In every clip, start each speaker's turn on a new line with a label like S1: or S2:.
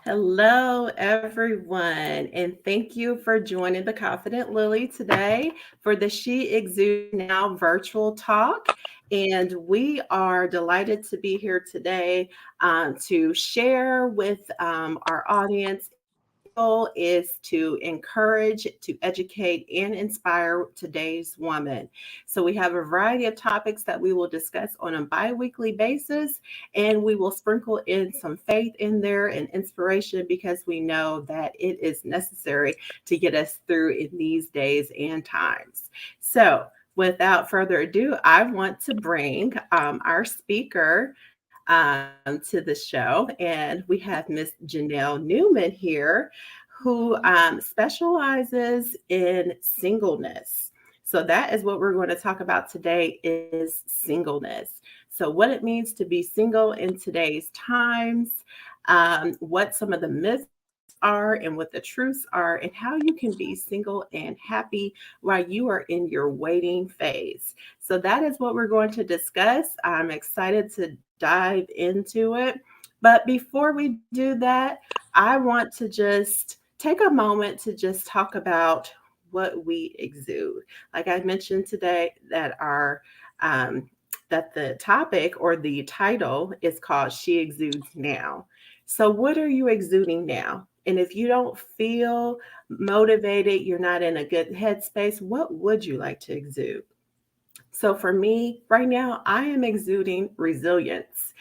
S1: Hello, everyone, and thank you for joining the Confident Lily today for the She Exudes Now virtual talk. And we are delighted to be here today to share with our audience. And our goal is to encourage, to educate, and inspire today's woman. So, we have a variety of topics that we will discuss on a bi weekly basis, and we will sprinkle in some faith in there and inspiration because we know that it is necessary to get us through in these days and times. So, without further ado, I want to bring our speaker to the show. And we have Miss Janelle Newman here, who specializes in singleness. So that is what we're going to talk about today is singleness. So what it means to be single in today's times, what some of the myths are and what the truths are, and how you can be single and happy while you are in your waiting phase. So that is what we're going to discuss. I'm excited to dive into it. But before we do that, I want to just take a moment to just talk about what we exude. Like I mentioned today, that the topic or the title is called She Exudes Now. So, what are you exuding now? And if you don't feel motivated, you're not in a good headspace, what would you like to exude? So for me, right now, I am exuding resilience.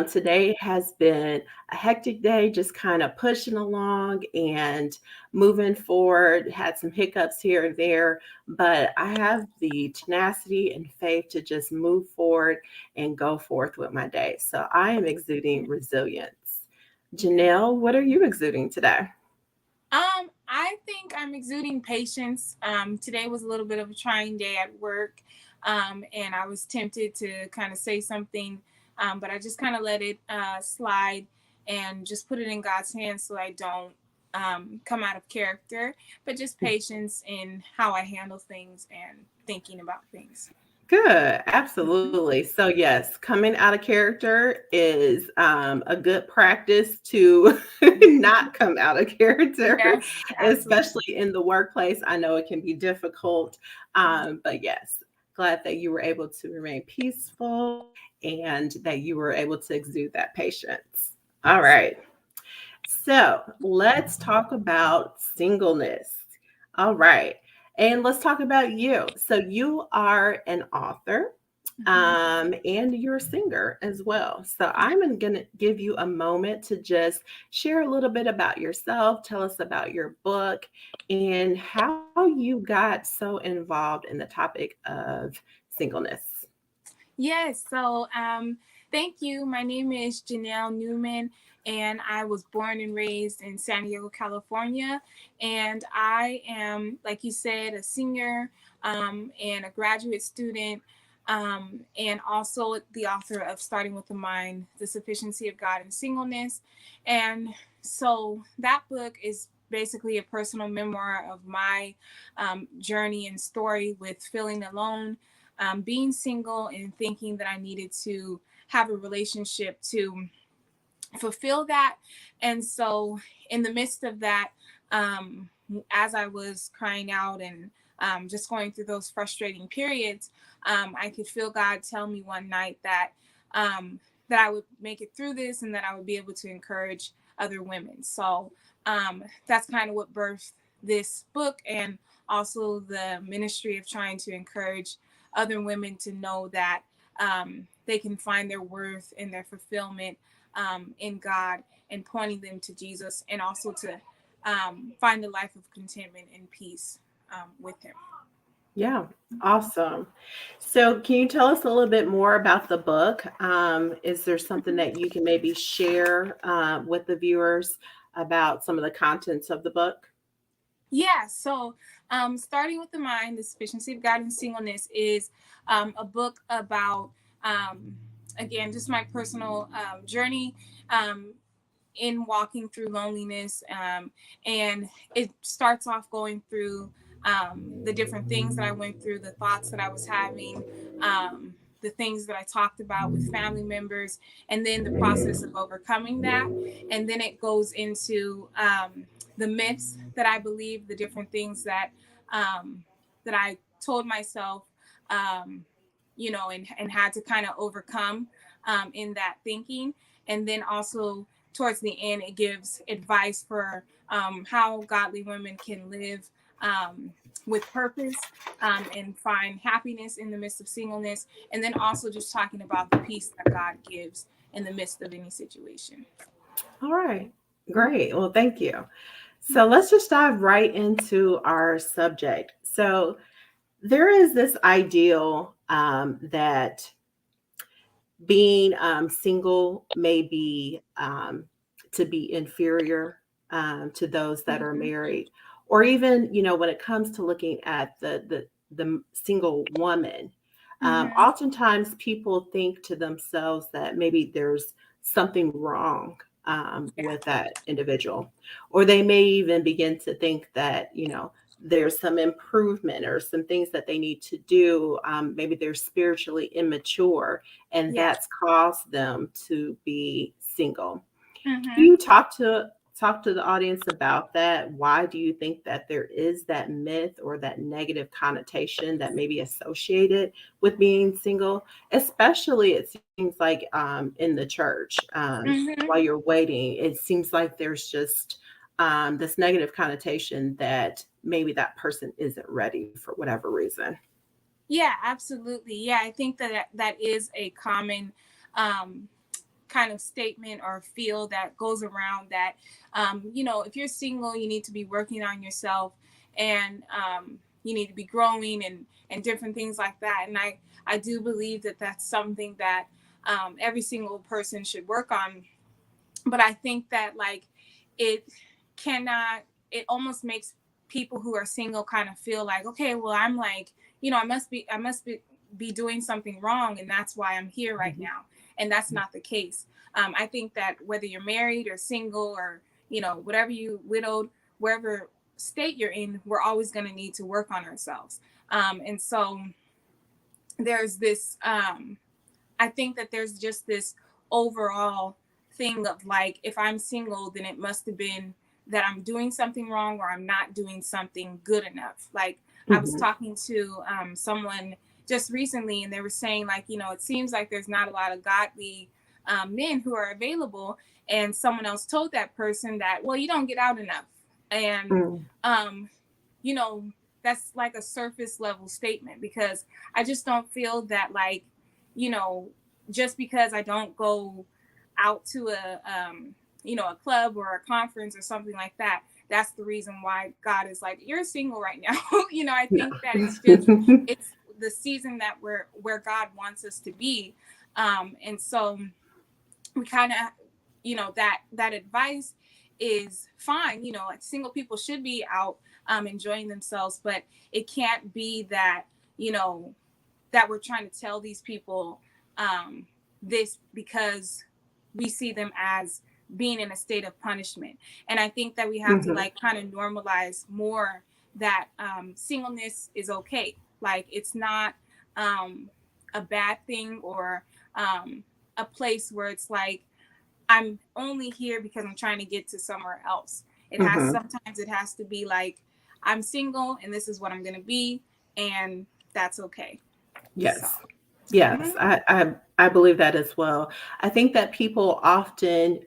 S1: Today has been a hectic day, just kind of pushing along and moving forward. Had some hiccups here and there, but I have the tenacity and faith to just move forward and go forth with my day. So I am exuding resilience. Janelle, what are you exuding today?
S2: I think I'm exuding patience. Today was a little bit of a trying day at work, and I was tempted to kind of say something, but I just kind of let it slide and just put it in God's hands so I don't come out of character, but just patience in how I handle things and thinking about things.
S1: Good,
S2: Mhm.
S1: absolutely. So yes, coming out of character is a good practice to not come out of character,
S2: Yes, absolutely.
S1: especially in the workplace. I know it can be difficult, but yes, glad that you were able to remain peaceful and that you were able to exude that patience. All
S2: Yes.
S1: right, so let's talk about singleness. All right. And let's talk about you. So you are an author
S2: Mhm.
S1: and you're a singer as well. So
S2: Yeah.
S1: I'm going to give you a moment to just share a little bit about yourself. Tell us about your book and how you got so involved in the topic of singleness.
S2: Yes. Thank you. My name is Janelle Newman, and I was born and raised in San Diego, California. And I am, like you said, a singer and a graduate student, and also the author of Starting with the Mind, The Sufficiency of God in Singleness. And so that book is basically a personal memoir of my journey and story with feeling alone, being single and thinking that I needed to have a relationship to fulfill that. And so, in the midst of that, as I was crying out and just going through those frustrating periods, I could feel God tell me one night that I would make it through this and that I would be able to encourage other women. So that's kind of what birthed this book, and also the ministry of trying to encourage other women to know that they can find their worth and their fulfillment in God, and pointing them to Jesus, and also to find a life of contentment and peace with Him.
S1: Yeah, awesome. So, can you tell us a little bit more about the book? Is there something that you can maybe share with the viewers about some of the contents of the book?
S2: Yeah, so Starting with the Mind, The Sufficiency of God in Singleness is a book about, um, again, just my personal journey in walking through loneliness. And it starts off going through the different things that I went through, the thoughts that I was having, the things that I talked about with family members, and then the process of overcoming that. And then it goes into the myths that I believe, the different things um, that I told myself, um, and had to kind of overcome in that thinking. And then also towards the end, it gives advice for how godly women can live with purpose and find happiness in the midst of singleness. And then also just talking about the peace that God gives in the midst of any situation.
S1: All right. Great. Well, thank you. So let's just dive right into our subject. So there is this ideal that being single may be to be inferior to those that are
S2: Mm-hmm.
S1: married, or even when it comes to looking at the single woman.
S2: Mm-hmm.
S1: Oftentimes, people think to themselves that maybe there's something wrong
S2: Yeah.
S1: with that individual, or they may even begin to think that there's some improvement or some things that they need to do. Maybe they're spiritually immature, and
S2: Yeah.
S1: that's caused them to be single. Can
S2: Mm-hmm.
S1: you talk to the audience about that? Why do you think that there is that myth or that negative connotation that may be associated with being single? Especially, it seems like in the church,
S2: Mm-hmm.
S1: while you're waiting, it seems like there's just this negative connotation that maybe that person isn't ready for whatever reason.
S2: Yeah, absolutely. Yeah, I think that is a common um, kind of statement or feel that goes around that, if you're single, you need to be working on yourself, and you need to be growing and different things like that. And I do believe that that's something that every single person should work on. But I think that like it cannot, it almost makes people who are single kind of feel like, okay, well, I'm like, I must be doing something wrong, and that's why I'm here right
S1: Mhm.
S2: now. And that's not the case. I think that whether you're married or single, or whatever, you widowed, wherever state you're in, we're always going to need to work on ourselves. And so there's this I think that there's just this overall thing of like, if I'm single, then it must have been that I'm doing something wrong, or I'm not doing something good enough. Like, I was
S1: Mhm.
S2: talking to someone just recently, and they were saying, like, it seems like there's not a lot of godly men who are available. And someone else told that person that, well, you don't get out enough. And,
S1: Mm.
S2: um, you know, that's like a surface level statement, because I just don't feel that, like, you know, just because I don't go out to a club or a conference or something like that, that's the reason why God is like, you're single right now. I
S1: No.
S2: think that it's the season that where God wants us to be. And so we kind of, that advice is fine. Like, single people should be out enjoying themselves, but it can't be that, you know, that we're trying to tell these people um, this because we see them as being in a state of punishment. And I think that we have to,
S1: Mhm.
S2: like, kind of normalize more that singleness is okay. Like, it's not um, a bad thing, or um, a place where it's like, I'm only here because I'm trying to get to somewhere else.
S1: Mhm.
S2: Sometimes it has to be like, I'm single and this is what I'm going to be, and that's okay. So,
S1: Yes. Yes,
S2: mhm,
S1: I believe that as well. I think that people often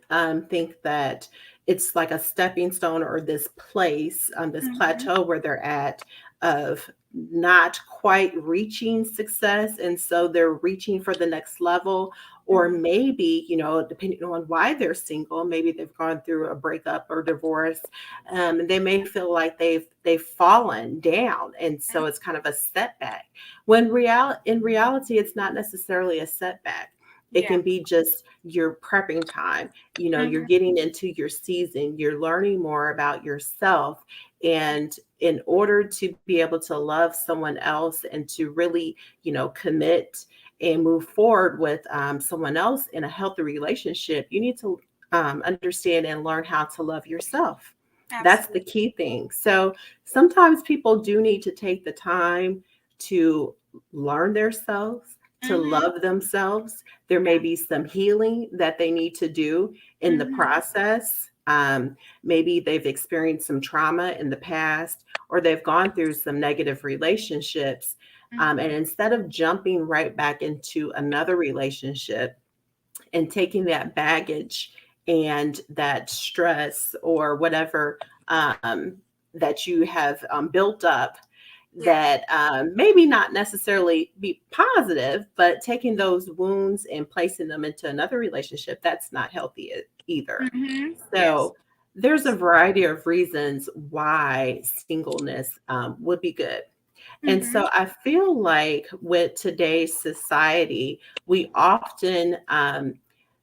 S1: think that it's like a stepping stone, or this place, this
S2: mhm,
S1: plateau where they're at, of not quite reaching success. And so they're reaching for the next level. Or
S2: mhm,
S1: maybe, depending on why they're single, maybe they've gone through a breakup or divorce. And they may feel like they've fallen down. And so it's kind of a setback, when in reality, it's not necessarily a setback. It
S2: yeah,
S1: can be just your prepping time. You're
S2: mhm,
S1: getting into your season, you're learning more about yourself. And in order to be able to love someone else and to really, commit and move forward with someone else in a healthy relationship, you need to understand and learn how to love yourself. That's the
S2: absolutely,
S1: key thing. So sometimes people do need to take the time to learn themselves, to
S2: Mhm.
S1: love themselves. There may
S2: Yeah.
S1: be some healing that they need to do in the
S2: Mhm.
S1: process. Maybe they've experienced some trauma in the past, or they've gone through some negative relationships. And
S2: Mhm.
S1: instead of jumping right back into another relationship and taking that baggage and that stress or whatever that you have built up,
S2: Yeah.
S1: that maybe not necessarily be positive, but taking those wounds and placing them into another relationship, that's not healthy either.
S2: Mhm. Yes.
S1: So there's a
S2: Absolutely.
S1: variety of reasons why singleness would be good. And
S2: Mhm.
S1: so I feel like with today's society, we often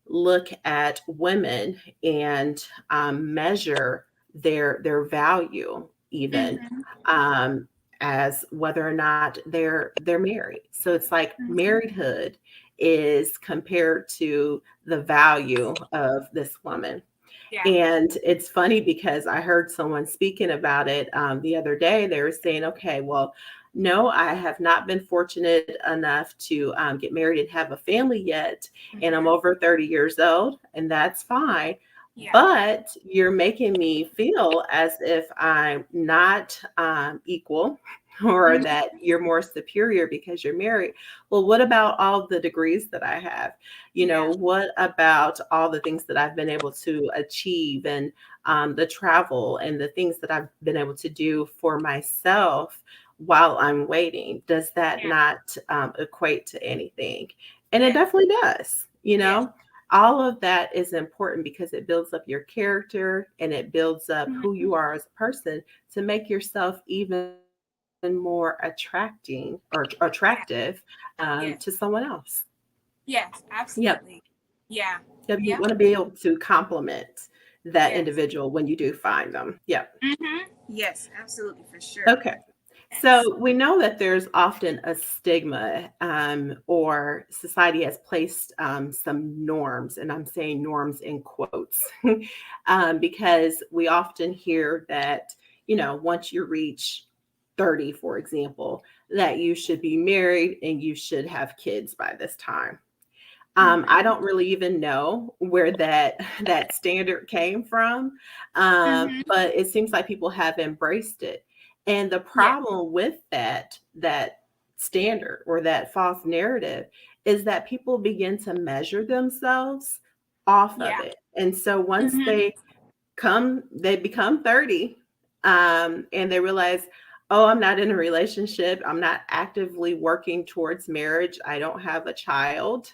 S1: look at women and measure their value even
S2: Mhm.
S1: um, as whether or not they're married. So it's like
S2: Mhm.
S1: marriedhood is compared to the value of this woman.
S2: Yeah.
S1: And it's funny because I heard someone speaking about it the other day. They were saying, okay, well, no, I have not been fortunate enough to get married and have a family yet. And I'm
S2: Mhm.
S1: over 30 years old, and that's fine.
S2: Yeah.
S1: But you're making me feel as if I'm not equal or
S2: Mhm.
S1: that you're more superior because you're married. Well, what about all the degrees that I have?
S2: Yeah.
S1: What about all the things that I've been able to achieve and the travel and the things that I've been able to do for myself while I'm waiting? Does that
S2: Yeah.
S1: not equate to anything? And it
S2: Yeah.
S1: definitely does.
S2: Yes.
S1: All of that is important because it builds up your character and it builds up who
S2: Mhm.
S1: you are as a person to make yourself even more attracting or
S2: Yeah.
S1: attractive
S2: Yes.
S1: to someone else.
S2: Yes.
S1: Yep.
S2: Absolutely. Yeah.
S1: Yep, you
S2: Yep.
S1: wanna be able to compliment that
S2: Yes.
S1: individual when you do find them. Yep.
S2: Mhm. Yes. Absolutely. For sure.
S1: Okay.
S2: Yes.
S1: So we know that there's often a stigma, or society has placed some norms, and I'm saying norms in quotes, because we often hear that, once you reach 30, for example, that you should be married and you should have kids by this time. I
S2: Mhm.
S1: don't really even know where that that standard came from,
S2: Mhm.
S1: but it seems like people have embraced it. And the
S2: Yeah.
S1: problem with that standard or that false narrative is that people begin to measure themselves off of
S2: Yeah.
S1: it. And so once
S2: Mhm.
S1: they become 30, and they realize, oh, I'm not in a relationship, I'm not actively working towards marriage, I don't have a child,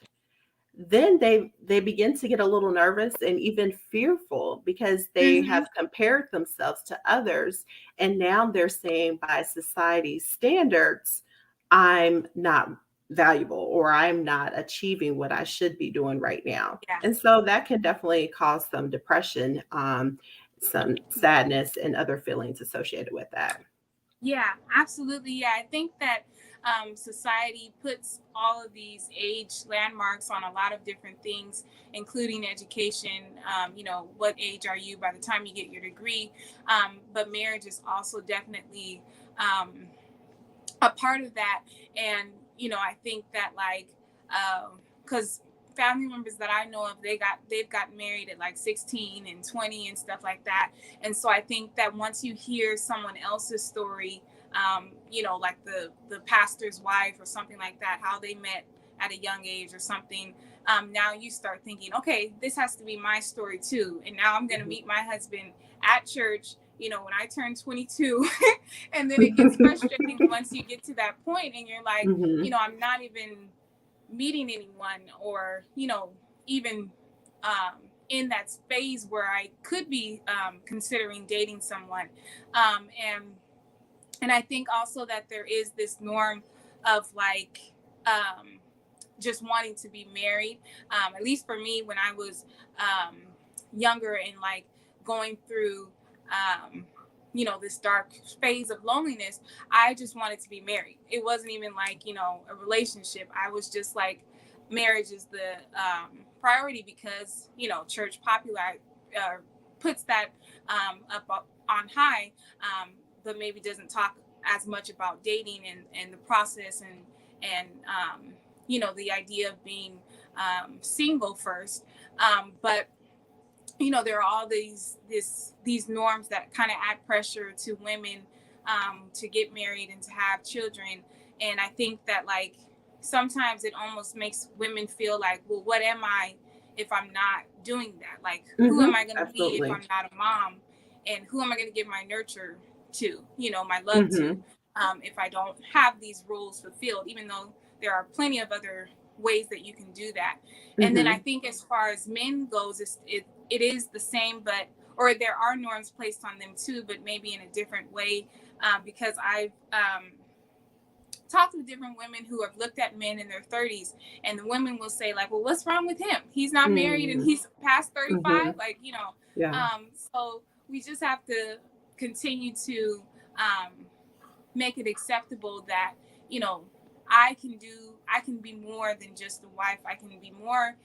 S1: then they begin to get a little nervous and even fearful because they
S2: Mhm.
S1: have compared themselves to others, and now they're saying by society's standards, I'm not valuable or I'm not achieving what I should be doing right now.
S2: Yeah.
S1: And so that can definitely cause some depression, some sadness and other feelings associated with that.
S2: Yeah, absolutely. Yeah, I think that society puts all of these age landmarks on a lot of different things, including education. What age are you by the time you get your degree? But marriage is also definitely um, a part of that. And I think that like because family members that I know of, they've gotten married at like 16 and 20 and stuff like that. And so I think that once you hear someone else's story, like the pastor's wife or something like that, how they met at a young age or something, now you start thinking, okay, this has to be my story too. And now I'm going to
S1: Mhm.
S2: meet my husband at church, when I turn 22. And then it gets frustrating once you get to that point and you're like,
S1: Mhm.
S2: I'm not even meeting anyone, or even in that phase where I could be considering dating someone. And I think also that there is this norm of like just wanting to be married. At least for me, when I was um, younger and like going through, um, this dark phase of loneliness, I just wanted to be married. It wasn't even like, a relationship. I was just like, marriage is the priority because, church popular uh, puts that up on high, but maybe doesn't talk as much about dating and the process and the idea of being single first. But there are all these norms that kind of add pressure to women to get married and to have children. And I think that, like, sometimes it almost makes women feel like, well, what am I if I'm not doing that? Like, who am I going to be if
S1: Absolutely.
S2: I'm not a mom? And who am I going to give my nurture to, my love to,
S1: Hmm.
S2: if I don't have these roles fulfilled, even though there are plenty of other ways that you can do that. And then I
S1: Hmm.
S2: think as far as men goes, it is the same, but or there are norms placed on them too, but maybe in a different way. Because I've talked with different women who have looked at men in their 30s, and the women will say, like, well, what's wrong with him? He's not married and
S1: Hmm.
S2: he's past 35.
S1: Hmm.
S2: Like,
S1: Yeah.
S2: so we just have to continue to make it acceptable that, you know, I can be more than just a wife. I can be more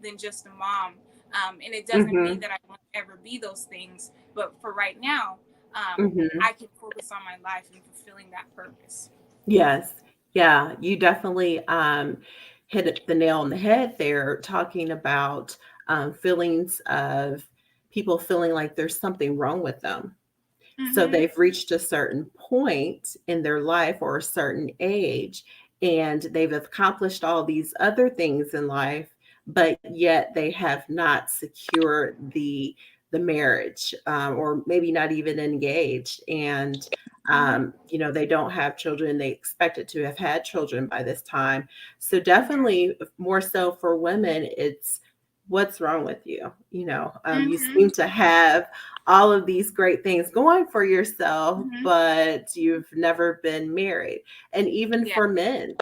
S2: than just a mom. And it doesn't mean
S1: Hmm.
S2: that I won't ever be those things. But for right now,
S1: Hmm.
S2: I can focus on my life and fulfilling that purpose.
S1: Yes. Yeah. You definitely hit the nail on the head there, talking about feelings of people feeling like there's something wrong with them. So
S2: Mm-hmm.
S1: they've reached a certain point in their life or a certain age, and they've accomplished all these other things in life, but yet they have not secured the marriage, or maybe not even engaged. And
S2: Mm-hmm.
S1: they don't have children. They expected to have had children by this time. So definitely more so for women, it's what's wrong with you? You
S2: Mm-hmm.
S1: seem to have all of these great things going for yourself,
S2: Mm-hmm.
S1: but you've never been married. And even
S2: Yeah.
S1: for men,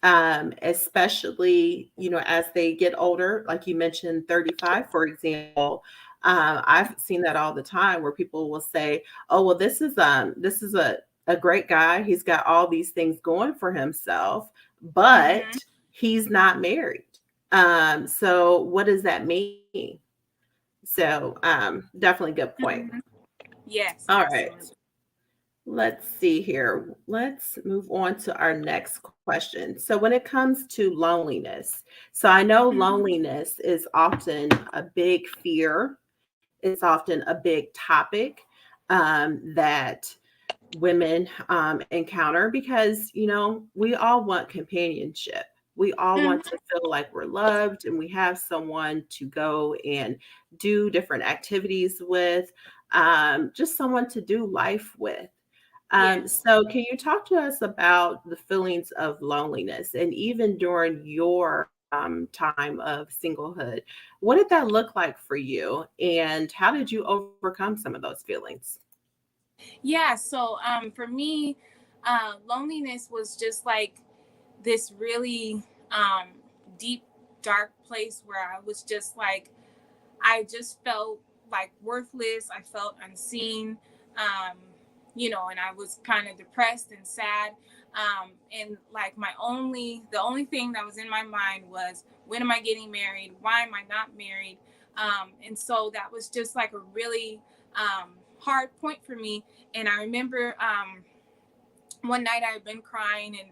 S1: especially, as they get older, like you mentioned, 35, for example, I've seen that all the time where people will say, oh, well, this is a great guy. He's got all these things going for himself,
S2: Mm-hmm.
S1: but he's not married. So what does that mean? So definitely good point.
S2: Mm-hmm. Yes,
S1: All right.
S2: absolutely.
S1: Let's see here. Let's move on to our next question. So, when it comes to loneliness, so I know
S2: Mm-hmm.
S1: loneliness is often a big fear, it's often a big topic that women encounter because, we all want companionship. We all want
S2: Mm-hmm.
S1: to feel like we're loved and we have someone to go and do different activities with, just someone to do life with.
S2: Yes.
S1: So, can you talk to us about the feelings of loneliness and even during your time of singlehood? What did that look like for you? And how did you overcome some of those feelings?
S2: Yeah. So for me, loneliness was just like this really deep, dark place where I was just like, I just felt like worthless. I felt unseen, um, and I was kind of depressed and sad. And like the only thing that was in my mind was, when am I getting married? Why am I not married? And so that was just like a really hard point for me. And I remember one night I had been crying and,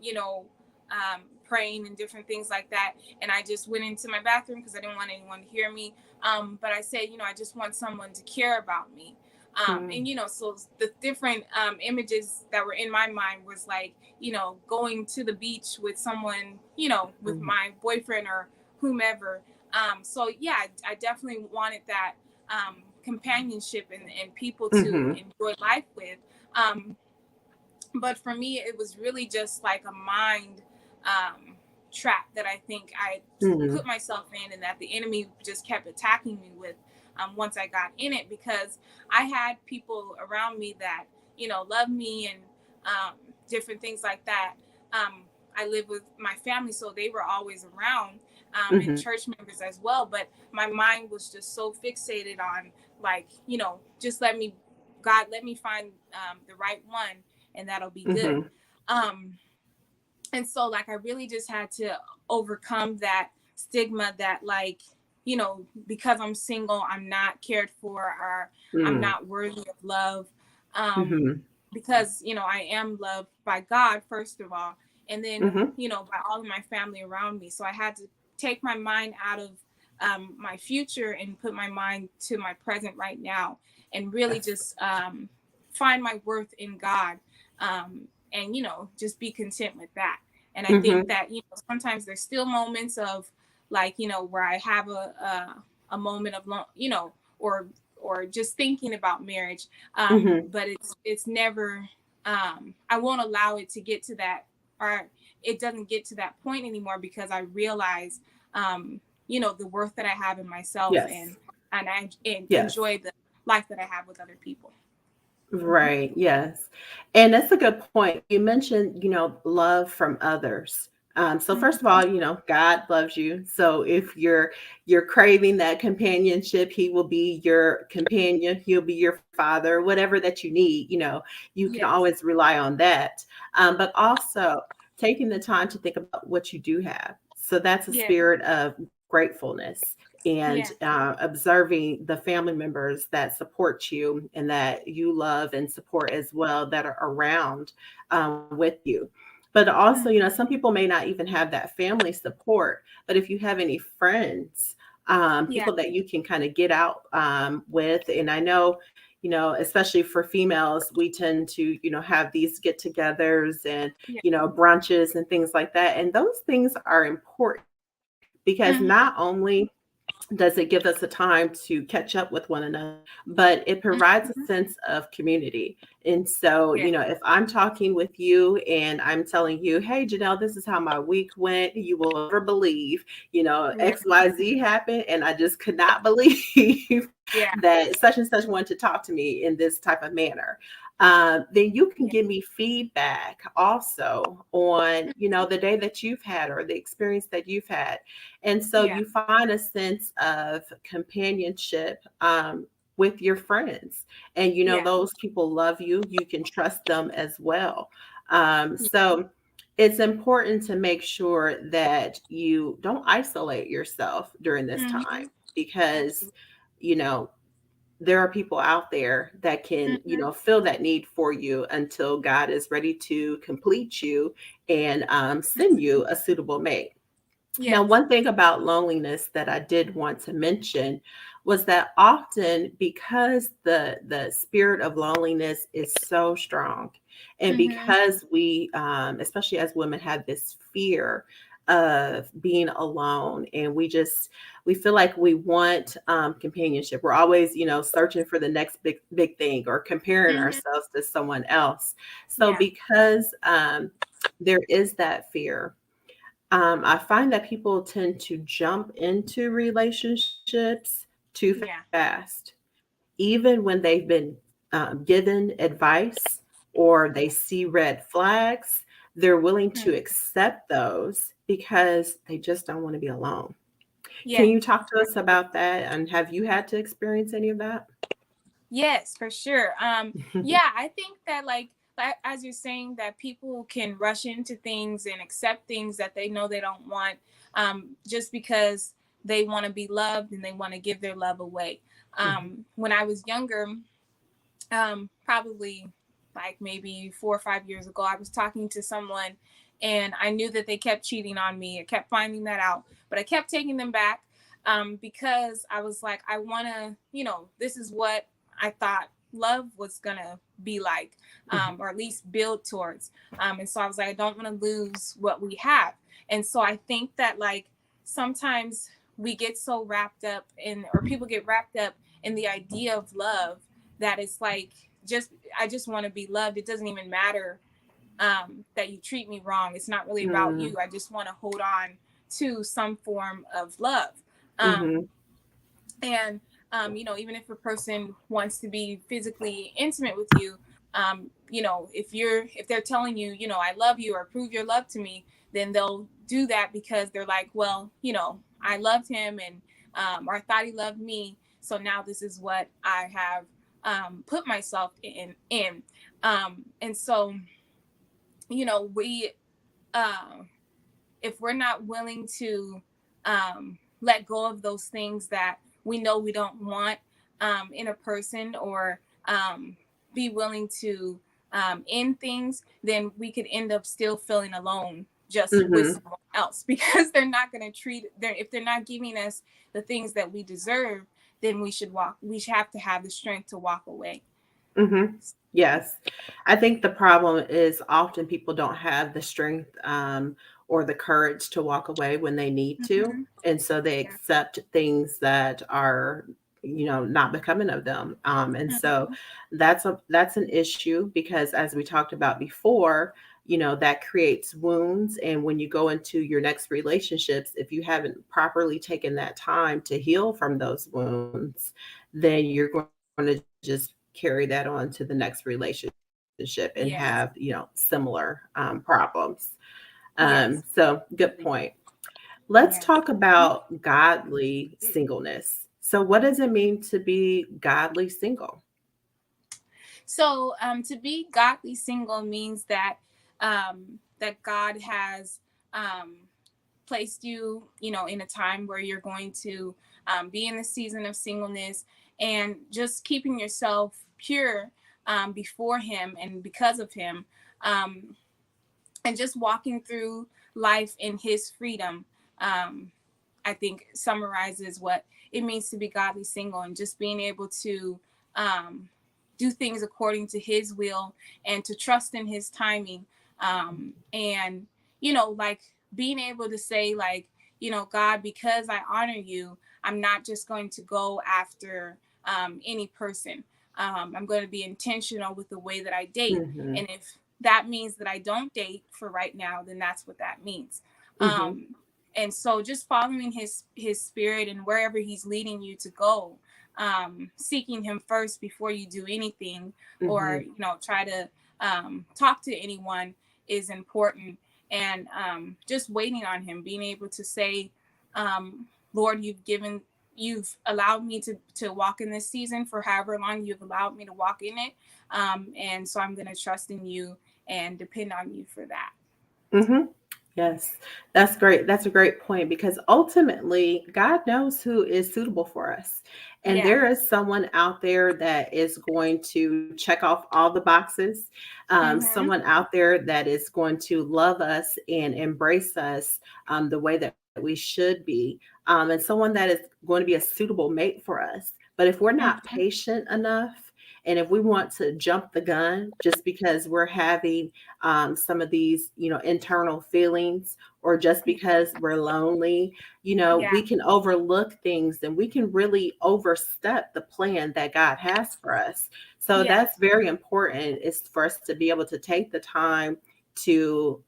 S2: you know, praying and different things like that. And I just went into my bathroom because I didn't want anyone to hear me. But I said, I just want someone to care about me. And,
S1: Mm,
S2: so the different images that were in my mind was like, going to the beach with someone, with
S1: mm,
S2: my boyfriend or whomever. So yeah, I definitely wanted that companionship and people to
S1: mhm,
S2: enjoy life with. Um, but for me it was really just like a mind um, trap that I think I put
S1: mhm,
S2: myself in, and that the enemy just kept attacking me with once I got in it, because I had people around me that love me and um, different things like that. um, I live with my family, so they were always around, and
S1: mhm,
S2: church members as well, but my mind was just so fixated on, like, just let me find the right one, and that'll be good.
S1: mhm,
S2: Um, and so, like, I really just had to overcome that stigma that, like, because I'm single, I'm not cared for, or I'm
S1: mm,
S2: not worthy of love. Um,
S1: mhm,
S2: because, I am loved by God, first of all. and then,
S1: Mhm.
S2: by all of my family around me. So I had to take my mind out of my future and put my mind to my present right now, and really
S1: Yes.
S2: just find my worth in God, and just be content with that. And I think
S1: Mhm.
S2: that sometimes there's still moments of, like, where I have a moment of or just thinking about marriage,
S1: Mhm.
S2: but it's never, I won't allow it to get to that, or it doesn't get to that point anymore, because I realize, the worth that I have in myself,
S1: Yes.
S2: and I
S1: Yes.
S2: enjoy the life that I have with other people. Hmm.
S1: Right, yes. And that's a good point. You mentioned, love from others. So first of
S2: Hmm.
S1: all, God loves you. So if you're craving that companionship, he will be your companion, he'll be your father, whatever that you need, you can
S2: Yes.
S1: always rely on that. But also taking the time to think about what you do have. So that's a
S2: Yes.
S1: spirit of gratefulness and
S2: Yeah.
S1: observing the family members that support you and that you love and support as well that are around with you. But also,
S2: Hmm.
S1: some people may not even have that family support, but if you have any friends,
S2: Yeah.
S1: people that you can kind of get out with, and I know, especially for females, we tend to, have these get-togethers and,
S2: Yeah.
S1: brunches and things like that, and those things are important because
S2: Hmm.
S1: not only does it give us a time to catch up with one another, but it provides a
S2: Hmm.
S1: sense of community. And so,
S2: Yeah.
S1: if I'm talking with you and I'm telling you, hey, Janelle, this is how my week went, you will never believe,
S2: Yeah.
S1: XYZ happened. And I just could not believe
S2: Yeah.
S1: that such and such wanted to talk to me in this type of manner. Then you can
S2: Yeah.
S1: give me feedback also on, the day that you've had or the experience that you've had. And so
S2: Yeah.
S1: you find a sense of companionship with your friends. And
S2: Yeah.
S1: those people love you. You can trust them as well.
S2: Yeah.
S1: So it's important to make sure that you don't isolate yourself during this time
S2: Hmm.
S1: because,
S2: Absolutely.
S1: you know, there are people out there that can,
S2: Hmm.
S1: fill that need for you until God is ready to complete you and send you a suitable mate. Now,
S2: Yes.
S1: one thing about loneliness that I did want to mention was that often because the spirit of loneliness is so strong, and
S2: Hmm.
S1: because we, especially as women, have this fear of being alone, and we feel like we want companionship. We're always, searching for the next big thing or comparing
S2: Hmm.
S1: ourselves to someone else. So
S2: Yeah.
S1: because there is that fear, I find that people tend to jump into relationships too
S2: Yeah.
S1: fast, even when they've been given advice or they see red flags. They're willing
S2: Mhm.
S1: to accept those because they just don't want to be alone. Can
S2: Yeah.
S1: you talk to us about that? And have you had to experience any of that?
S2: Yes, for sure. Yeah, I think that, like as you're saying, that people can rush into things and accept things that they know they don't want, just because they want to be loved and they want to give their love away.
S1: Mhm.
S2: When I was younger, probably like maybe 4 or 5 years ago, I was talking to someone, and I knew that they kept cheating on me. I kept finding that out, but I kept taking them back, because I was like, I want to, this is what I thought love was gonna be like,
S1: Mhm.
S2: or at least build towards. And so I was like, I don't want to lose what we have. And so I think that, like, sometimes we get so wrapped up in, or people get wrapped up in the idea of love, that it's like, just I just want to be loved. It doesn't even matter, that you treat me wrong. It's not really about
S1: Mm.
S2: you. I just want to hold on to some form of love. Um,
S1: Mhm.
S2: and even if a person wants to be physically intimate with you, if they're telling you, I love you, or prove your love to me, then they'll do that because they're like, well, I loved him, and or I thought he loved me, so now this is what I have, put myself in. And so, we, uh, if we're not willing to, let go of those things that we know we don't want, in a person, or, be willing to, in things, then we could end up still feeling alone just with
S1: Mhm.
S2: someone else because they're not going to treat their if they're not giving us the things that we deserve, then we should have to have the strength to walk away.
S1: Mhm. Yes. I think the problem is often people don't have the strength, or the courage to walk away when they need to,
S2: Mm-hmm.
S1: and so they
S2: Yeah.
S1: accept things that are, not becoming of them, and so
S2: Mm-hmm.
S1: that's an issue because as we talked about before, that creates wounds, and when you go into your next relationships, if you haven't properly taken that time to heal from those wounds, then you're going to just carry that on to the next relationship and have,
S2: Yes.
S1: similar problems.
S2: Yes.
S1: So good point. Let's
S2: Yeah.
S1: talk about godly singleness. So, what does it mean to be godly single?
S2: So to be godly single means that that God has um, placed you, in a time where you're going to be in the season of singleness and just keeping yourself pure before Him and because of Him, um, and just walking through life in His freedom. Um, I think summarizes what it means to be godly single and just being able to um, do things according to His will and to trust in His timing. And, like being able to say, like, God, because I honor you, I'm not just going to go after any person. I'm going to be intentional with the way that I date.
S1: Mhm.
S2: And if that means that I don't date for right now, then that's what that means.
S1: Mhm.
S2: Um, and so just following his spirit and wherever he's leading you to go, seeking him first before you do anything or
S1: Mhm.
S2: try to talk to anyone is important. And just waiting on him, being able to say, um, Lord, you've allowed me to walk in this season for however long you've allowed me to walk in it, and so I'm going to trust in you and depend on you for that.
S1: Mhm. Yes, that's great. That's a great point because ultimately, God knows who is suitable for us. And
S2: Yeah.
S1: there is someone out there that is going to check off all the boxes,
S2: Mm-hmm.
S1: someone out there that is going to love us and embrace us the way that we should be, and someone that is going to be a suitable mate for us. But if we're not
S2: Mm-hmm.
S1: patient enough, and if we want to jump the gun just because we're having some of these, internal feelings, or just because we're lonely,
S2: Yeah.
S1: we can overlook things and we can really overstep the plan that God has for us. So
S2: Yeah.
S1: that's very important is for us to be able to take the time to,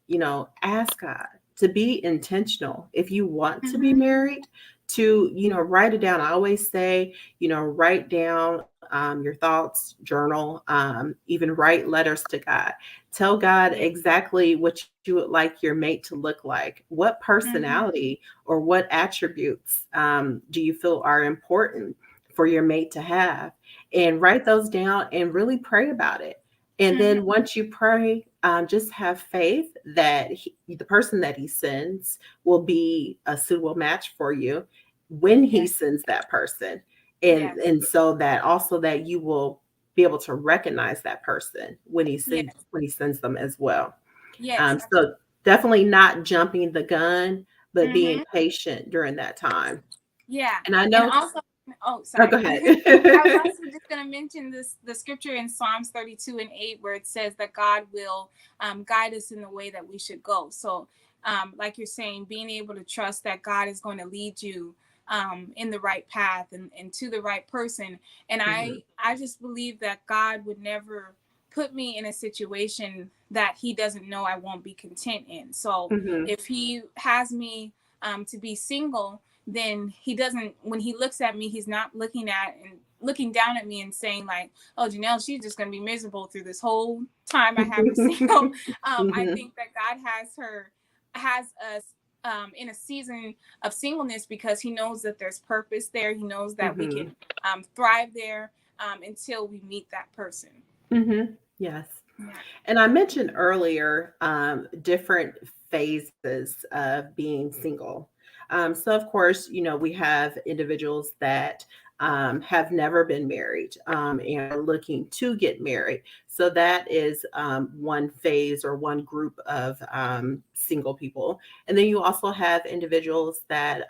S1: ask God to be intentional. If you want to be
S2: Mm-hmm.
S1: married, to, write it down. I always say, write down your thoughts, journal, even write letters to God. Tell God
S2: Yeah.
S1: exactly what you would like your mate to look like. What
S2: Mm-hmm.
S1: personality or what attributes do you feel are important for your mate to have? And write those down and really pray about it. And then
S2: Mm-hmm.
S1: once you pray, just have faith that the person that he sends will be a suitable match for you when he
S2: Yeah.
S1: sends that person. And
S2: Yes.
S1: and so that also that you will be able to recognize that person
S2: Yes.
S1: when he sends them as well.
S2: Yes.
S1: So definitely not jumping the gun, but being
S2: Mm-hmm.
S1: patient during that time.
S2: Yeah.
S1: And I
S2: And
S1: know.
S2: also, oh,
S1: Oh, go
S2: sorry.
S1: ahead.
S2: I was also just going to mention the scripture in Psalms 32:8, where it says that God will guide us in the way that we should go. So, like you're saying, being able to trust that God is going to lead you in the right path and to the right person. And
S1: Mhm,
S2: I just believe that God would never put me in a situation that he doesn't know I won't be content in. So
S1: mhm,
S2: if he has me to be single, then he doesn't, when he looks at me, he's not looking down at me and saying like, oh, Janelle, she's just going to be miserable through this whole time I have her single. I
S1: mhm,
S2: think that God has us in a season of singleness because he knows that there's purpose there. He knows that we can
S1: mhm,
S2: thrive there until we meet that person.
S1: mhm. Yes.
S2: Yeah.
S1: And I mentioned earlier different phases of being single. So, of course, we have individuals that have never been married and are looking to get married. So that is one phase or one group of single people. And then you also have individuals that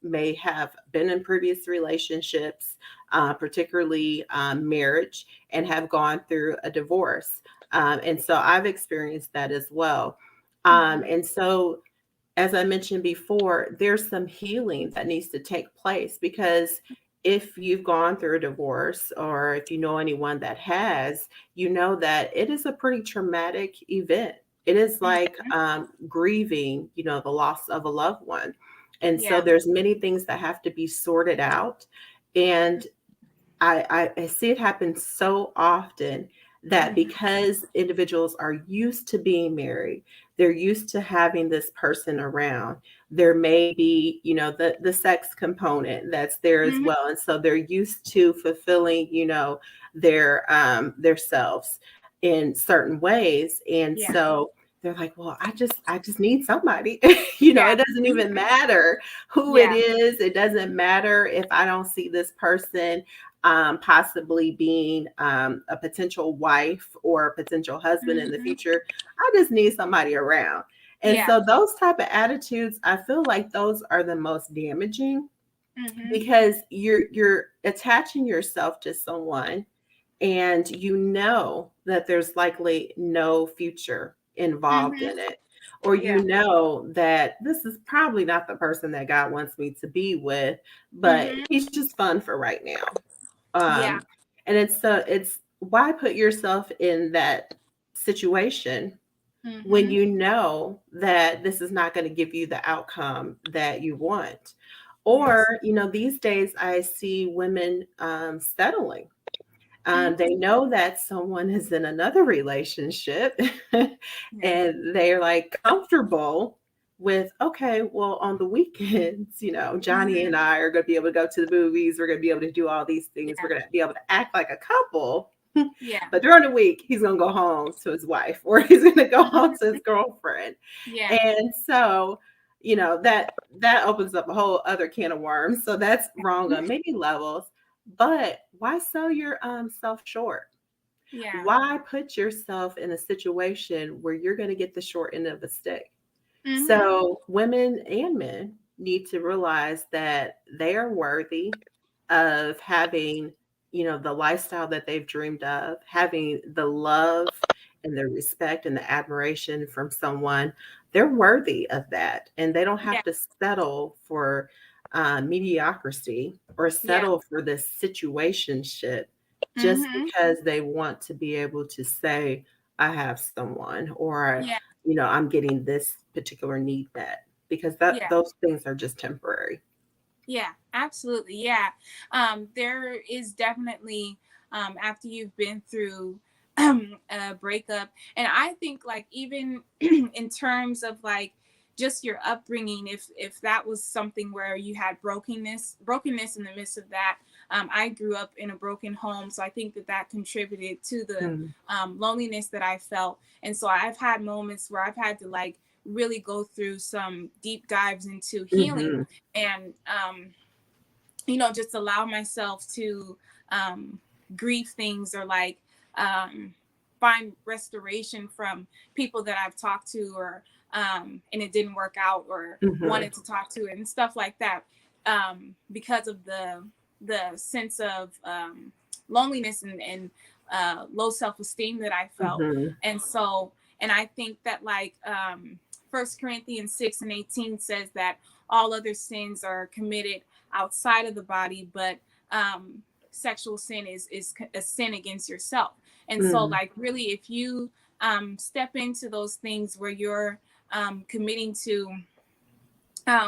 S1: may have been in previous relationships, particularly marriage, and have gone through a divorce. And so I've experienced that as well.
S2: Mhm.
S1: And so as I mentioned before, there's some healing that needs to take place because if you've gone through a divorce or if you know anyone that has, you know that it is a pretty traumatic event. It is like
S2: Mhm.
S1: grieving, the loss of a loved one. And so
S2: Yeah.
S1: there's many things that have to be sorted out. And I see it happen so often that
S2: Mhm.
S1: because individuals are used to being married, they're used to having this person around. There may be, the sex component that's there as
S2: Mhm.
S1: well, and so they're used to fulfilling, their selves in certain ways, and
S2: Yeah.
S1: so they're like, well, I just need somebody.
S2: Yeah.
S1: It doesn't even
S2: Mhm.
S1: matter who it
S2: Yeah.
S1: is. It doesn't matter if I don't see this person possibly being a potential wife or a potential husband in the
S2: Mhm.
S1: future. I just need somebody around. And
S2: Yeah.
S1: so those type of attitudes, I feel like those are the most damaging
S2: Mhm.
S1: because you're attaching yourself to someone and you know that there's likely no future involved
S2: Mhm.
S1: in it, or
S2: Yeah.
S1: you know that this is probably not the person that God wants me to be with, but
S2: Mhm.
S1: he's just fun for right now.
S2: Yeah.
S1: And it's why put yourself in that situation when
S2: Mhm.
S1: you know that this is not going to give you the outcome that you want. Or,
S2: Yes.
S1: these days I see women settling. They
S2: Mhm.
S1: know that someone is in another relationship
S2: Yeah.
S1: and they're like comfortable with, okay, well, on the weekends, Johnny
S2: Mhm.
S1: and I are going to be able to go to the movies. We're going to be able to do all these things. We're
S2: Yeah.
S1: going to be able to act like a couple.
S2: Yeah.
S1: But during the week, he's going to go home to his wife or he's going to go home to his
S2: Mhm.
S1: girlfriend.
S2: Yeah.
S1: And so, that opens up a whole other can of worms. So that's wrong on many levels. But why sell your self short?
S2: Yeah.
S1: Why put yourself in a situation where you're going to get the short end of the stick?
S2: Mhm.
S1: So women and men need to realize that they are worthy of having, the lifestyle that they've dreamed of, having the love and the respect and the admiration from someone. They're worthy of that. And they don't
S2: Yeah.
S1: have to settle for mediocrity or
S2: Yeah.
S1: settle for this situationship just
S2: Mhm.
S1: because they want to be able to say, I have someone, or
S2: Yeah.
S1: I'm getting this particular need met because that
S2: Yeah.
S1: those things are just temporary.
S2: Yeah, absolutely. Yeah. There is definitely after you've been through a breakup, and I think like even in terms of like just your upbringing, if that was something where you had brokenness in the midst of that. I grew up in a broken home, so I think that that contributed to the
S1: Mm,
S2: loneliness that I felt. And so I've had moments where I've had to like really go through some deep dives into healing
S1: mhm,
S2: and just allow myself to um, grieve things or like um, find restoration from people that I've talked to or and it didn't work out or
S1: mhm,
S2: wanted to talk to and stuff like that because of the sense of loneliness and low self-esteem that I felt.
S1: mhm,
S2: And so and I think that like 1 Corinthians 6:18 says that all other sins are committed outside of the body, but sexual sin is a sin against yourself. And so
S1: mhm,
S2: like really if you step into those things where you're committing to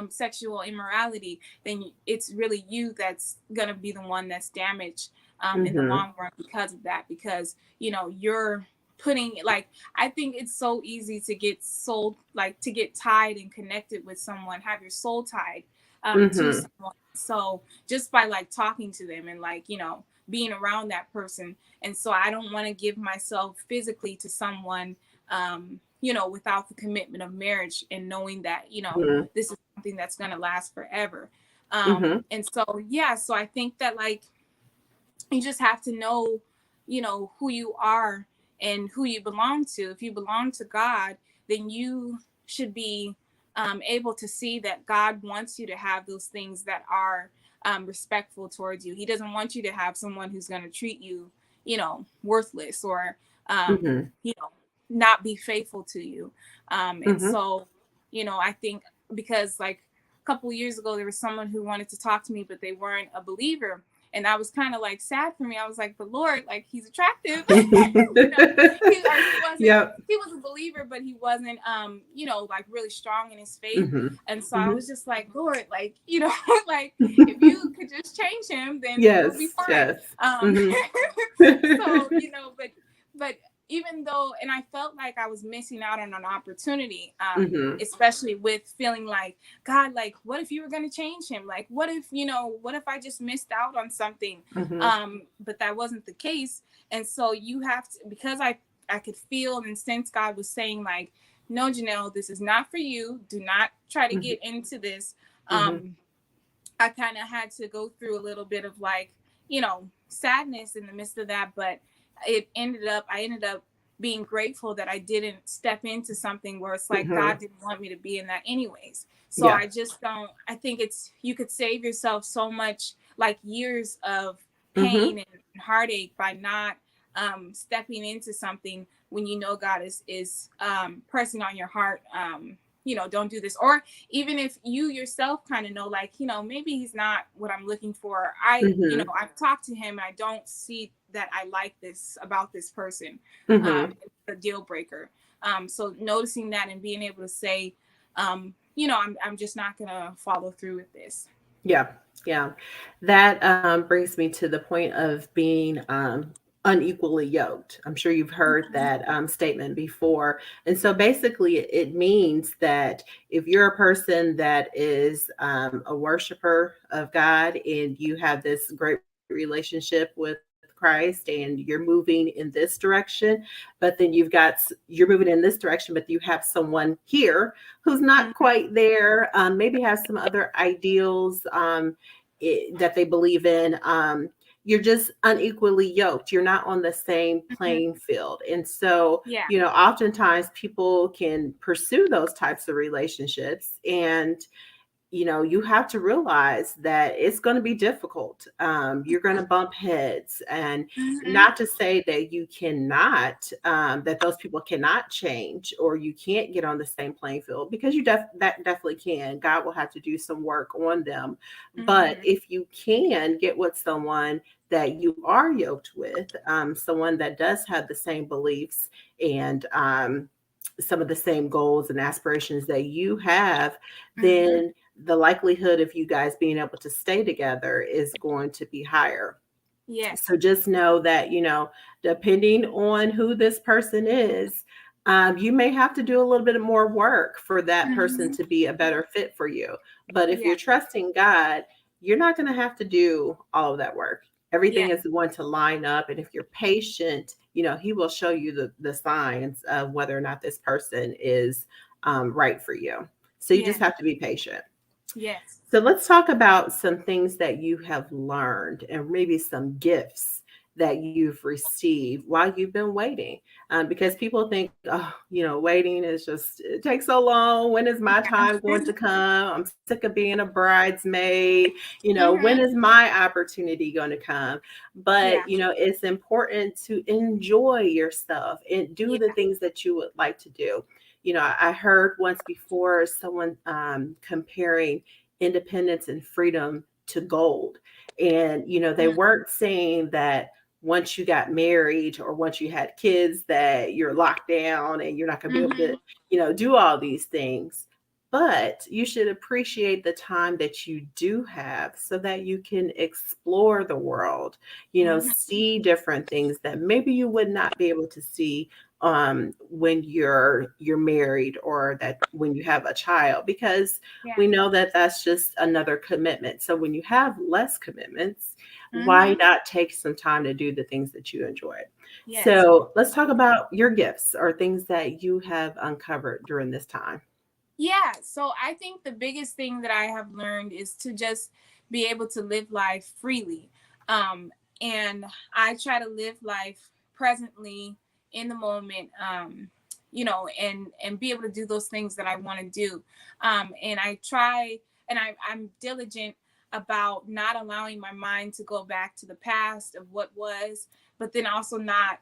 S2: sexual immorality, then it's really you that's gonna be the one that's damaged in the
S1: mhm,
S2: long run because of that. Because you're putting like I think it's so easy to get sold, like to get tied and connected with someone, have your soul tied to
S1: mhm,
S2: someone. So just by like talking to them and like being around that person, and so I don't want to give myself physically to someone without the commitment of marriage and knowing that
S1: mhm,
S2: this is something that's going to last forever.
S1: Mhm.
S2: And so yeah, so I think that like you just have to know, who you are and who you belong to. If you belong to God, then you should be able to see that God wants you to have those things that are respectful towards you. He doesn't want you to have someone who's going to treat you, worthless or,
S1: Mhm.
S2: not be faithful to you. And
S1: Mhm.
S2: so, I think because like a couple of years ago, there was someone who wanted to talk to me, but they weren't a believer, and that was kind of like sad for me. I was like, but Lord, like he's attractive. He wasn't,
S1: Yep.
S2: he was a believer, but he wasn't like really strong in his faith.
S1: Mhm.
S2: And so I
S1: Mhm.
S2: was just like, Lord, like, like if you could just change him, then we'll be
S1: Yes,
S2: fine.
S1: yes.
S2: um
S1: Mhm.
S2: so but even though, and I felt like I was missing out on an opportunity,
S1: Mhm.
S2: especially with feeling like, God, like what if you were going to change him, like what if I just missed out on something.
S1: Mhm.
S2: But that wasn't the case. And so you have to, because I could feel and sense God was saying like, no, Janelle, this is not for you, do not try to
S1: Mhm.
S2: get into this.
S1: Mhm.
S2: I kind of had to go through a little bit of like, sadness in the midst of that. But I ended up being grateful that I didn't step into something where it's like God
S1: Mhm.
S2: didn't want me to be in that anyways. So
S1: Yeah.
S2: I just don't, I think you could save yourself so much, like years of
S1: Mhm.
S2: pain and heartache by not stepping into something when you know God is pressing on your heart. Don't do this. Or even if you yourself kind of know, like, maybe he's not what I'm looking for.
S1: Mhm.
S2: I've talked to him and I don't see that I like this about this person.
S1: Mhm.
S2: It's a deal breaker. So noticing that and being able to say, I'm just not gonna follow through with this.
S1: Yeah, yeah. That brings me to the point of being unequally yoked. I'm sure you've heard
S2: Mhm.
S1: that statement before. And so basically, it means that if you're a person that is a worshiper of God and you have this great relationship with Christ and you're moving in this direction, but then you're moving in this direction, but you have someone here who's not
S2: Mhm.
S1: quite there, maybe has some other ideals that they believe in. You're just unequally yoked. You're not on the same
S2: Mhm.
S1: playing field. And so,
S2: Yeah.
S1: oftentimes people can pursue those types of relationships and you have to realize that it's going to be difficult. You're going to bump heads, and
S2: Mhm.
S1: not to say that you cannot, that those people cannot change or you can't get on the same playing field, because that definitely can. God will have to do some work on them. But
S2: Mhm.
S1: if you can get with someone that you are yoked with, someone that does have the same beliefs and some of the same goals and aspirations that you have,
S2: Mhm.
S1: then the likelihood of you guys being able to stay together is going to be higher.
S2: Yes.
S1: So just know that, depending on who this person is, you may have to do a little bit more work for that person
S2: Mhm.
S1: to be a better fit for you. But if
S2: Yeah.
S1: you're trusting God, you're not going to have to do all of that work. Everything
S2: Yeah.
S1: is going to line up. And if you're patient, He will show you the signs of whether or not this person is right for you. So you just
S2: Yeah.
S1: have to be patient.
S2: Yes.
S1: So let's talk about some things that you have learned and maybe some gifts that you've received while you've been waiting. Because people think, oh, waiting is just, it takes so long. When is my time going to come? I'm sick of being a bridesmaid. When
S2: Mhm.
S1: is my opportunity going to come? But,
S2: Yeah.
S1: it's important to enjoy yourself and do the
S2: Yeah.
S1: things that you would like to do. I heard once before someone comparing independence and freedom to gold. And, they
S2: Mm.
S1: weren't saying that once you got married or once you had kids that you're locked down and you're not going to be able to,
S2: Mhm.
S1: do all these things. But you should appreciate the time that you do have so that you can explore the world,
S2: Mhm.
S1: see different things that maybe you would not be able to see when you're married or that when you have a child, because
S2: Yeah.
S1: we know that that's just another commitment. So when you have less commitments, why
S2: Mhm.
S1: not take some time to do the things that you enjoy?
S2: Yes.
S1: So let's talk about your gifts or things that you have uncovered during this time.
S2: Yeah, so I think the biggest thing that I have learned is to just be able to live life freely. Um, and I try to live life presently in the moment, and be able to do those things that I want to do. And I try, and I'm diligent about not allowing my mind to go back to the past of what was, but then also not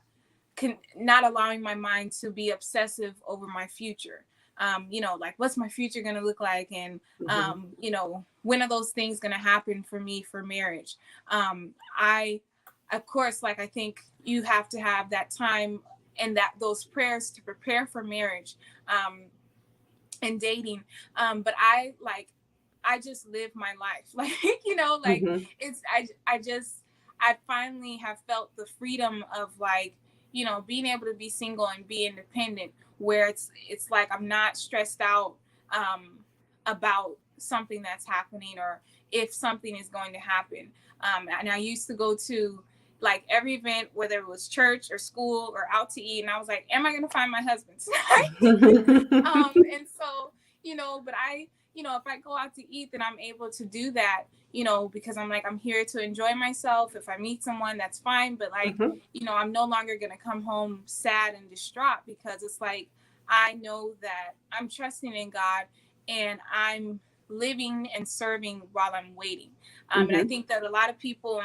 S2: allowing my mind to be obsessive over my future. Like what's my future going to look like, and
S1: Hmm.
S2: when are those things going to happen for me for marriage. I Of course, like, I think you have to have that time and that those prayers to prepare for marriage. And dating. But I just live my life. Like, like,
S1: Hmm.
S2: it's I finally have felt the freedom of, like, being able to be single and be independent, where it's like I'm not stressed out about something that's happening, or if something is going to happen. And I used to go to, like, every event, whether it was church or school or out to eat, and I was like, am I going to find my husband tonight? And so, but if I go out to eat, then I'm able to do that, because I'm like, I'm here to enjoy myself. If I meet someone, that's fine. But, like,
S1: Hmm.
S2: I'm no longer going to come home sad and distraught, because it's like, I know that I'm trusting in God, and I'm living and serving while I'm waiting. And I
S1: Hmm.
S2: think that a lot of people,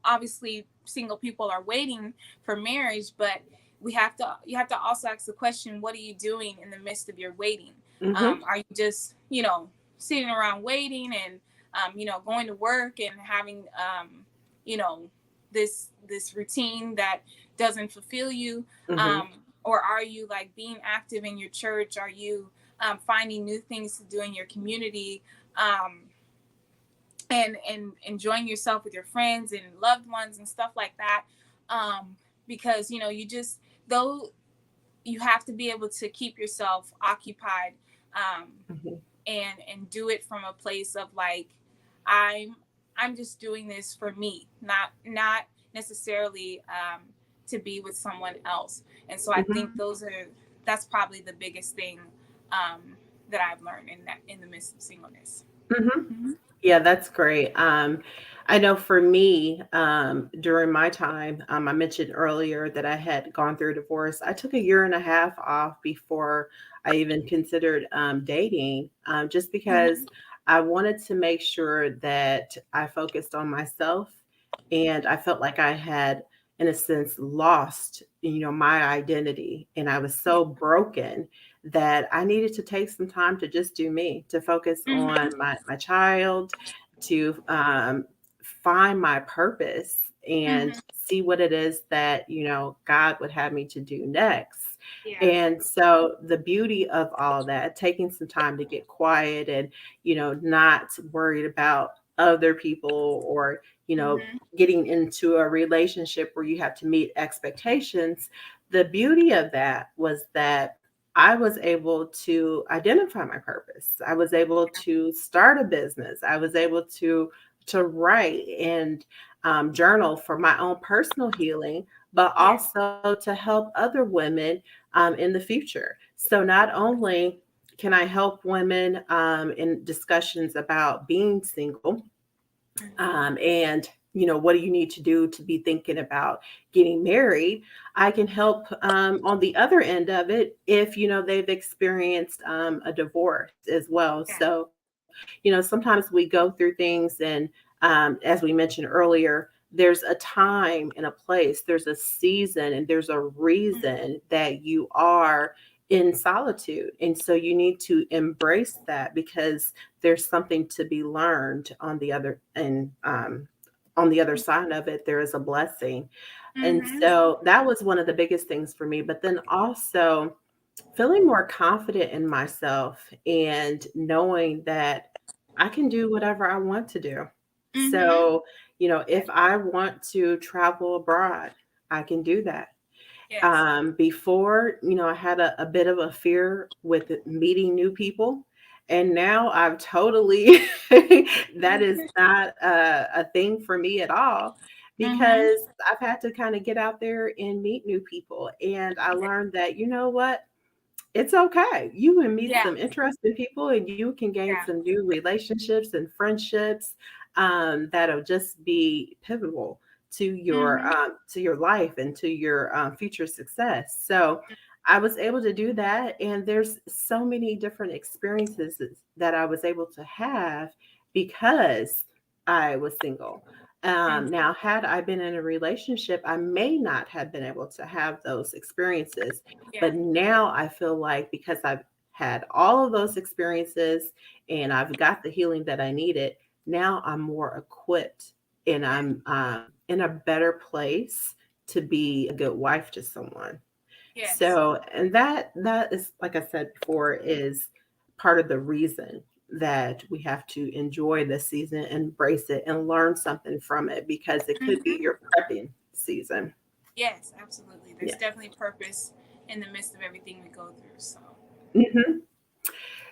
S2: obviously single people are waiting for marriage, but you have to also ask the question, what are you doing in the midst of your waiting?
S1: Hmm.
S2: Are you just, sitting around waiting, and going to work and having, you know this routine that doesn't fulfill you?
S1: Hmm.
S2: Or are you, like, being active in your church? Are you finding new things to do in your community? And enjoying yourself with your friends and loved ones and stuff like that. Because, you just, though, you have to be able to keep yourself occupied, um,
S1: Hmm.
S2: and do it from a place of, like, i'm I'm just doing this for me, not necessarily to be with someone else. And so I think that's probably the biggest thing um, that I've learned in the midst of singleness.
S1: Hmm.
S2: Mm-hmm.
S1: Yeah, that's great. I know for me, during my time, I mentioned earlier that I had gone through a divorce. I took a year and a half off before I even considered dating, just because I wanted to make sure that I focused on myself. And I felt like I had, in a sense, lost, my identity. And I was
S2: Yeah.
S1: so broken that I needed to take some time to just do me, to focus
S2: Mhm.
S1: on my child, to find my purpose and
S2: Mhm.
S1: see what it is that, God would have me to do next.
S2: Yeah.
S1: And so the beauty of all that, taking some time to get quiet and, not worried about other people, or,
S2: Mhm.
S1: getting into a relationship where you have to meet expectations. The beauty of that was that I was able to identify my purpose. I was able to start a business. I was able to write and journal for my own personal healing, but
S2: Yeah.
S1: also to help other women in the future. So not only can I help women in discussions about being single,
S2: Mhm.
S1: and what do you need to do to be thinking about getting married. I can help on the other end of it if they've experienced a divorce as well.
S2: Yeah.
S1: So sometimes we go through things, and as we mentioned earlier, there's a time and a place, there's a season, and there's a
S2: Mhm.
S1: reason that you are in solitude. And so you need to embrace that, because there's something to be learned on the other, and on the other side of it, there is a blessing. And
S2: Mhm.
S1: so that was one of the biggest things for me. But then also feeling more confident in myself and knowing that I can do whatever I want to do.
S2: Mhm.
S1: So, if I want to travel abroad, I can do that.
S2: Yes.
S1: Before, I had a bit of a fear with meeting new people. And now I've totally, that is not a thing for me at all,
S2: Mhm.
S1: because I've had to kind of get out there and meet new people. And I learned that, you know what? it's okay. You can meet
S2: Yeah,
S1: some interesting people and you can gain
S2: yeah.
S1: some new relationships and friendships that'll just be pivotal
S2: Mhm.
S1: to your life and to your future success. So I was able to do that, and there's so many different experiences that I was able to have because I was single.
S2: Mhm.
S1: Now, had I been in a relationship, I may not have been able to have those experiences,
S2: Yeah.
S1: but now I feel like because I've had all of those experiences and I've got the healing that I needed, now I'm more equipped and
S2: Yeah.
S1: I'm in a better place to be a good wife to someone.
S2: Yes.
S1: So, and that is, like I said before, is part of the reason that we have to enjoy this season, embrace it, and learn something from it because it could be
S2: Mhm.
S1: your prepping season.
S2: Yes, absolutely. There's
S1: Yeah.
S2: definitely purpose in the midst of everything we go through. So.
S1: hmm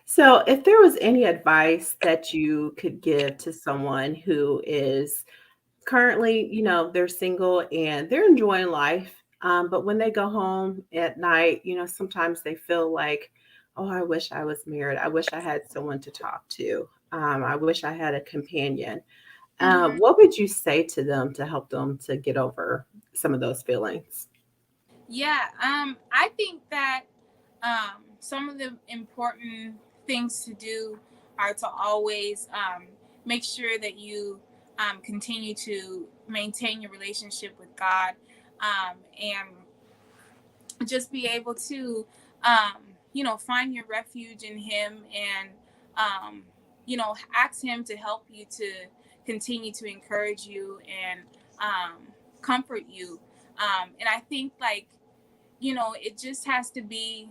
S1: So, if there was any advice that you could give to someone who is currently, they're single and they're enjoying life, but when they go home at night, sometimes they feel like, oh, I wish I was married. I wish I had someone to talk to. I wish I had a companion.
S2: Mhm.
S1: What would you say to them to help them to get over some of those feelings?
S2: Yeah. I think that some of the important things to do are to always make sure that you continue to maintain your relationship with God, and just be able to find your refuge in Him, and um, ask Him to help you to continue to encourage you and comfort you. And I think, like, it just has to be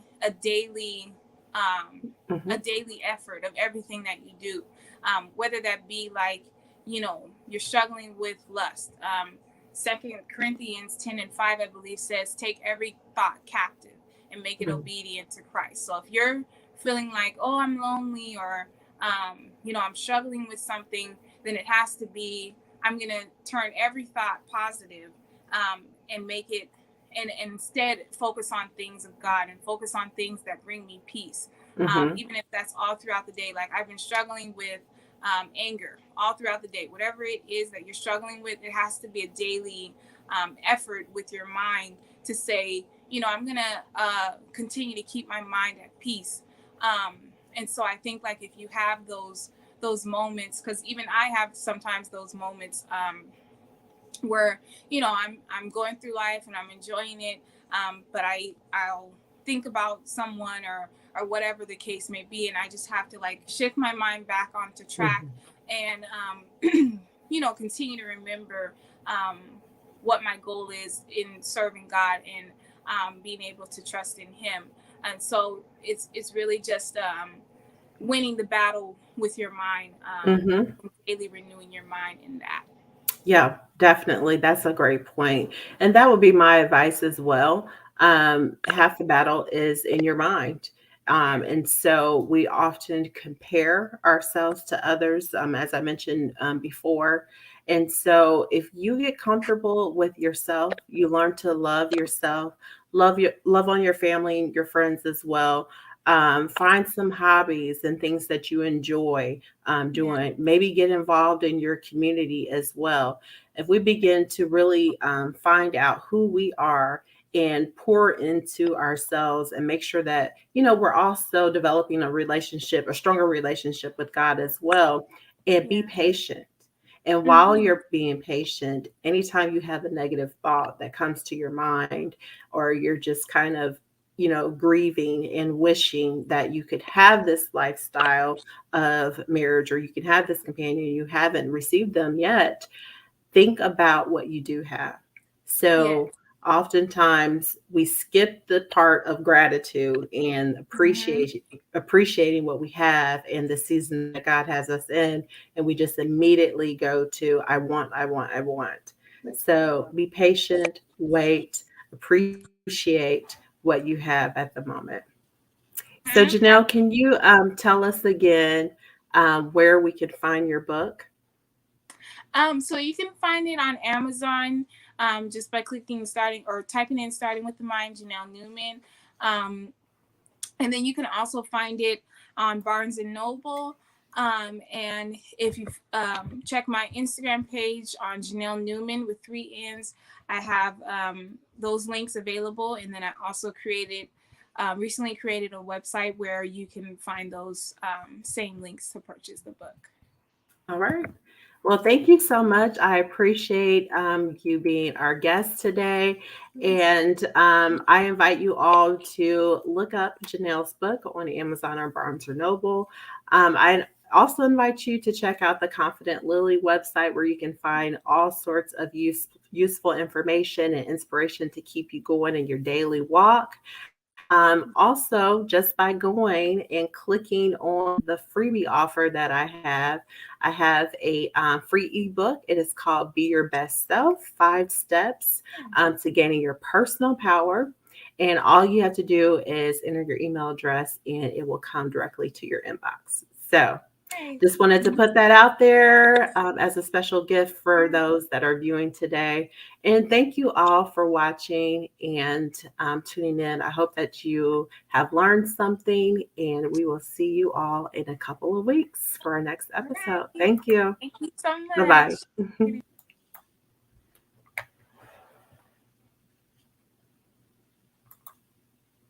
S2: um, a
S1: hmm
S2: daily effort of everything that you do, whether that be like, you're struggling with lust. 2 Corinthians 10:5, I believe, says, take every thought captive and make it obedient to Christ. So if you're feeling like, oh, I'm lonely, or I'm struggling with something, then it has to be, I'm going to turn every thought positive, and make it, and instead focus on things of God and focus on things that bring me peace.
S1: hmm
S2: Even if that's all throughout the day. Like, I've been struggling with anger all throughout the day. Whatever it is that you're struggling with, it has to be a daily effort with your mind to say, I'm going to continue to keep my mind at peace. Um, and so I think, like, if you have those moments, because even I have sometimes those moments, where I'm going through life and I'm enjoying it, but I'll think about someone, or whatever the case may be, and I just have to, like, shift my mind back onto track,
S1: hmm
S2: and continue to remember um, what my goal is in serving God, and being able to trust in Him. And so it's really just winning the battle with your mind,
S1: hmm
S2: daily renewing your mind in that.
S1: Yeah, definitely. That's a great point. And that would be my advice as well. Half the battle is in your mind.
S2: Yeah.
S1: And so we often compare ourselves to others, as I mentioned before. And so if you get comfortable with yourself, you learn to love yourself, love on your family and your friends as well. Find some hobbies and things that you enjoy
S2: Yeah.
S1: doing. Maybe get involved in your community as well. If we begin to really find out who we are and pour into ourselves and make sure that, we're also developing a relationship, a stronger relationship with God as well, and be
S2: Yeah.
S1: patient. And while
S2: Mhm.
S1: you're being patient, anytime you have a negative thought that comes to your mind, or you're just kind of, grieving and wishing that you could have this lifestyle of marriage or you can have this companion, you haven't received them yet, think about what you do have.
S2: Yeah.
S1: So oftentimes we skip the part of gratitude and
S2: Mhm.
S1: appreciating what we have in the season that God has us in, and we just immediately go to I want, I want, I want. So be patient, wait, appreciate what you have at the moment. So
S2: Mhm.
S1: Janelle, can you tell us again where we could find your book?
S2: So you can find it on Amazon, just by clicking starting or typing in "Starting with the Mind," Janelle Newman. Um, And then you can also find it on Barnes and Noble. And if you check my Instagram page on Janelle Newman with 3 N's, I have those links available. And then I also recently created a website where you can find those same links to purchase the book.
S1: All right. Well, thank you so much. I appreciate you being our guest today.
S2: Yes.
S1: And I invite you all to look up Janelle's book on Amazon or Barnes or Noble. I also invite you to check out the Confident Lily website where you can find all sorts of useful information and inspiration to keep you going in your daily walk. Also, just by going and clicking on the freebie offer that I have a free ebook. It is called Be Your Best Self 5 Steps to Gaining Your Personal Power. And all you have to do is enter your email address and it will come directly to your inbox. So,
S2: Right.
S1: just wanted to put that out there as a special gift for those that are viewing today. And thank you all for watching and tuning in. I hope that you have learned something, and we will see you all in a couple of weeks for our next episode.
S2: Right.
S1: Thank you.
S2: Thank you so
S1: Bye bye.
S2: much.